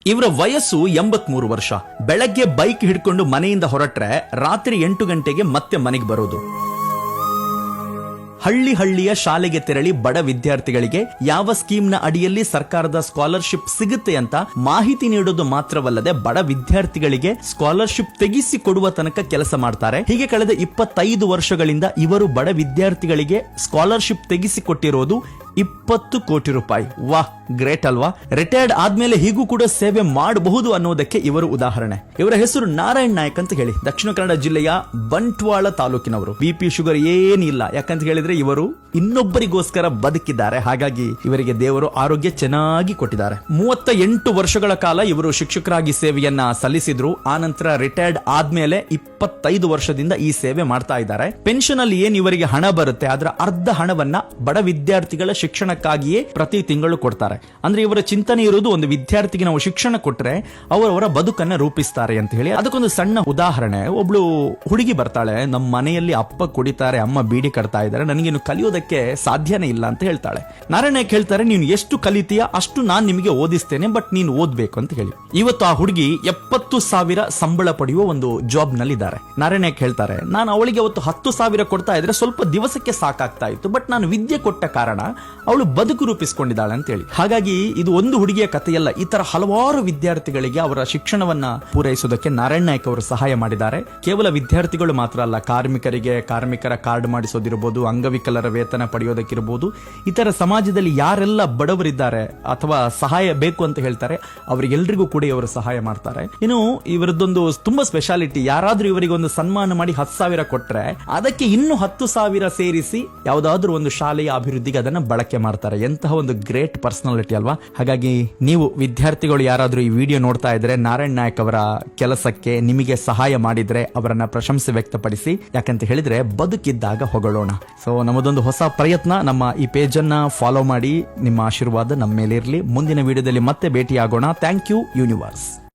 ಇವರ ವಯಸ್ಸು 83 ವರ್ಷ. ಬೆಳಗ್ಗೆ ಬೈಕ್ ಹಿಡ್ಕೊಂಡು ಮನೆಯಿಂದ ಹೊರಟ್ರೆ ರಾತ್ರಿ 8 ಗಂಟೆಗೆ ಮತ್ತೆ ಮನೆಗೆ ಬರೋದು. ಹಳ್ಳಿಯ ಶಾಲೆಗೆ ತೆರಳಿ ಬಡ ವಿದ್ಯಾರ್ಥಿಗಳಿಗೆ ಯಾವ ಸ್ಕೀಮ್ನ ಅಡಿಯಲ್ಲಿ ಸರ್ಕಾರದ ಸ್ಕಾಲರ್ಶಿಪ್ ಸಿಗುತ್ತೆ ಅಂತ ಮಾಹಿತಿ ನೀಡೋದು ಮಾತ್ರವಲ್ಲದೆ ಬಡ ವಿದ್ಯಾರ್ಥಿಗಳಿಗೆ ಸ್ಕಾಲರ್ಶಿಪ್ ತೆಗಿಸಿ ಕೊಡುವ ತನಕ ಕೆಲಸ ಮಾಡ್ತಾರೆ. ಹೀಗೆ ಕಳೆದ 25 ವರ್ಷಗಳಿಂದ ಇವರು ಬಡ ವಿದ್ಯಾರ್ಥಿಗಳಿಗೆ ಸ್ಕಾಲರ್ಶಿಪ್ ತೆಗಿಸಿ ಕೊಟ್ಟಿರೋದು 20 ಕೋಟಿ ರೂಪಾಯಿ. ವಾಹ್, ಗ್ರೇಟ್ ಅಲ್ವಾ? ರಿಟೈರ್ಡ್ ಆದ್ಮೇಲೆ ಹೀಗೂ ಕೂಡ ಸೇವೆ ಮಾಡಬಹುದು ಅನ್ನೋದಕ್ಕೆ ಇವರು ಉದಾಹರಣೆ. ಇವರ ಹೆಸರು ನಾರಾಯಣ್ ನಾಯಕ್ ಅಂತ ಹೇಳಿ, ದಕ್ಷಿಣ ಕನ್ನಡ ಜಿಲ್ಲೆಯ ಬಂಟ್ವಾಳ ತಾಲೂಕಿನವರು. BP ಶುಗರ್ ಏನಿಲ್ಲ, ಯಾಕಂತ ಹೇಳಿದ್ರೆ ಇವರು ಇನ್ನೊಬ್ಬರಿಗೋಸ್ಕರ ಬದುಕಿದ್ದಾರೆ. ಹಾಗಾಗಿ ಇವರಿಗೆ ದೇವರು ಆರೋಗ್ಯ ಚೆನ್ನಾಗಿ ಕೊಟ್ಟಿದ್ದಾರೆ. 38 ವರ್ಷಗಳ ಕಾಲ ಇವರು ಶಿಕ್ಷಕರಾಗಿ ಸೇವೆಯನ್ನ ಸಲ್ಲಿಸಿದ್ರು. ಆನಂತರ ರಿಟೈರ್ಡ್ ಆದ್ಮೇಲೆ 25 ವರ್ಷದಿಂದ ಈ ಸೇವೆ ಮಾಡ್ತಾ ಇದ್ದಾರೆ. ಪೆನ್ಷನ್ ಅಲ್ಲಿ ಏನ್ ಇವರಿಗೆ ಹಣ ಬರುತ್ತೆ ಅದರ ಅರ್ಧ ಹಣವನ್ನ ಬಡ ವಿದ್ಯಾರ್ಥಿಗಳ ಶಿಕ್ಷಣಕ್ಕಾಗಿಯೇ ಪ್ರತಿ ತಿಂಗಳು ಕೊಡ್ತಾರೆ. ಅಂದ್ರೆ ಇವರ ಚಿಂತನೆ ಇರುವುದು, ಒಂದು ವಿದ್ಯಾರ್ಥಿಗೆ ನಾವು ಶಿಕ್ಷಣ ಕೊಟ್ರೆ ಅವರವರ ಬದುಕನ್ನ ರೂಪಿಸ್ತಾರೆ ಅಂತ ಹೇಳಿ. ಅದಕ್ಕೊಂದು ಸಣ್ಣ ಉದಾಹರಣೆ. ಒಬ್ಳು ಹುಡುಗಿ ಬರ್ತಾಳೆ, ನಮ್ಮ ಮನೆಯಲ್ಲಿ ಅಪ್ಪ ಕುಡಿತಾರೆ, ಅಮ್ಮ ಬೀಡಿ ಕಟ್ತಾ ಇದ್ದಾರೆ, ನನಗೇನು ಕಲಿಯೋದಕ್ಕೆ ಸಾಧ್ಯನೇ ಇಲ್ಲ ಅಂತ ಹೇಳ್ತಾಳೆ. ನಾರಾಯಣಕ್ಕೆ ಹೇಳ್ತಾರೆ, ನೀನು ಎಷ್ಟು ಕಲಿತೀಯ ಅಷ್ಟು ನಾನು ನಿಮಗೆ ಓದಿಸ್ತೇನೆ, ಬಟ್ ನೀನು ಓದ್ಬೇಕು ಅಂತ ಹೇಳಿ. ಇವತ್ತು ಆ ಹುಡುಗಿ 70,000 ಸಂಬಳ ಪಡೆಯುವ ಒಂದು ಜಾಬ್ ನಲ್ಲಿ ಇದ್ದಾರೆ. ನಾರಾಯಣಕ್ಕೆ ಹೇಳ್ತಾರೆ, ನಾನು ಅವಳಿಗೆ ಅವತ್ತು 10,000 ಕೊಡ್ತಾ ಇದ್ರೆ ಸ್ವಲ್ಪ ದಿವಸಕ್ಕೆ ಸಾಕಾಗ್ತಾ ಇತ್ತು, ಬಟ್ ನಾನು ವಿದ್ಯೆ ಕೊಟ್ಟ ಕಾರಣ ಅವಳು ಬದುಕು ರೂಪಿಸಿಕೊಂಡಿದ್ದಾಳೆ ಅಂತ ಹೇಳಿ. ಹಾಗಾಗಿ ಇದು ಒಂದು ಹುಡುಗಿಯ ಕಥೆಯಲ್ಲ, ಈ ತರ ಹಲವಾರು ವಿದ್ಯಾರ್ಥಿಗಳಿಗೆ ಅವರ ಶಿಕ್ಷಣವನ್ನ ಪೂರೈಸುವುದಕ್ಕೆ ನಾರಾಯಣ್ ನಾಯಕ್ ಅವರು ಸಹಾಯ ಮಾಡಿದ್ದಾರೆ. ಕೇವಲ ವಿದ್ಯಾರ್ಥಿಗಳು ಮಾತ್ರ ಅಲ್ಲ, ಕಾರ್ಮಿಕರಿಗೆ ಕಾರ್ಮಿಕರ ಕಾರ್ಡ್ ಮಾಡಿಸೋದಿರಬಹುದು, ಅಂಗವಿಕಲರ ವೇತನ ಪಡೆಯೋದಕ್ಕಿರಬಹುದು, ಇತರ ಸಮಾಜದಲ್ಲಿ ಯಾರೆಲ್ಲ ಬಡವರಿದ್ದಾರೆ ಅಥವಾ ಸಹಾಯ ಬೇಕು ಅಂತ ಹೇಳ್ತಾರೆ ಅವರಿಗೆಲ್ಲರಿಗೂ ಕೂಡ ಇವರು ಸಹಾಯ ಮಾಡ್ತಾರೆ. ಇನ್ನು ಇವರದ್ದೊಂದು ತುಂಬಾ ಸ್ಪೆಷಾಲಿಟಿ, ಯಾರಾದ್ರೂ ಇವರಿಗೆ ಒಂದು ಸನ್ಮಾನ ಮಾಡಿ 10,000 ಕೊಟ್ರೆ ಅದಕ್ಕೆ ಇನ್ನು 10,000 ಸೇರಿಸಿ ಯಾವುದಾದ್ರೂ ಒಂದು ಶಾಲೆಯ ಅಭಿವೃದ್ಧಿಗೆ ಅದನ್ನ ಬಳಕೆ ಮಾಡ್ತಾರೆ. ಎಂತಹ ಒಂದು ಗ್ರೇಟ್ ಪರ್ಸನಾಲಿಟಿ ಅಲ್ವಾ? ಹಾಗಾಗಿ ನೀವು ವಿದ್ಯಾರ್ಥಿಗಳು ಯಾರಾದ್ರೂ ಈ ವಿಡಿಯೋ ನೋಡ್ತಾ ಇದ್ರೆ ನಾರಾಯಣ್ ನಾಯಕ್ ಅವರ ಕೆಲಸಕ್ಕೆ ನಿಮಗೆ ಸಹಾಯ ಮಾಡಿದ್ರೆ ಅವರನ್ನ ಪ್ರಶಂಸೆ ವ್ಯಕ್ತಪಡಿಸಿ. ಯಾಕಂತ ಹೇಳಿದ್ರೆ ಬದುಕಿದ್ದಾಗ ಹೊಗಳೋಣ. ಸೊ ನಮ್ಮದೊಂದು ಹೊಸ ಪ್ರಯತ್ನ. ನಮ್ಮ ಈ ಪೇಜ್ ಅನ್ನ ಫಾಲೋ ಮಾಡಿ. ನಿಮ್ಮ ಆಶೀರ್ವಾದ ನಮ್ಮ ಮೇಲೆ ಇರಲಿ. ಮುಂದಿನ ವಿಡಿಯೋದಲ್ಲಿ ಮತ್ತೆ ಭೇಟಿಯಾಗೋಣ. Thank you universe.